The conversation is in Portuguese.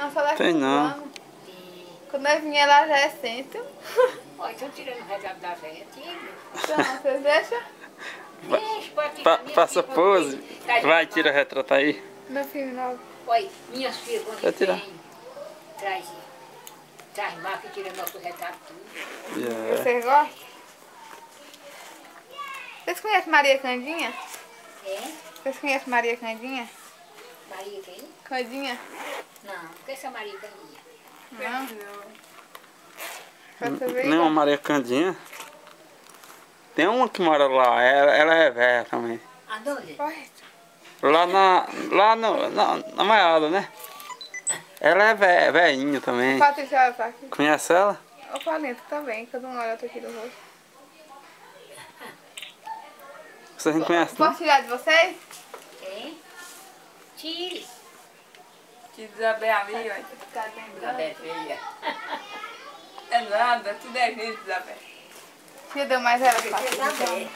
Não, só daqui Tem um não. ano. Quando nós vier lá já é centro. Ó, então tirando o retrato da velha, tira. Então, vocês deixam? Deixa, pode ficar. Passa pose. Vai, tira o retrato aí. Meu filho novo. Olha, minhas filhas, quando Vai tirar. vem, traz marca e tira nosso retrato tudo. Yeah. Vocês gostam? Vocês conhecem Maria Candinha? É? Vocês conhecem Maria Candinha? Maria quem? Candinha? Não, que essa Maria Candinha? Não. Pra você ver. Não, Maria Candinha. Tem uma que mora lá, ela é velha também. Aonde? Corre. Lá na Maiada, né? Ela é velhinha também. Patrícia, ela tá aqui. Conhece ela? O Palento também, que eu não olho, eu tô aqui do rosto. Vocês não conhecem, não? Posso tirar de vocês? É? Tire. Que Isabel ali, ó. Ficar lembrando. Isabel feia. É nada, tudo é gente, Isabel. Tia, deu mais ela, Isabel.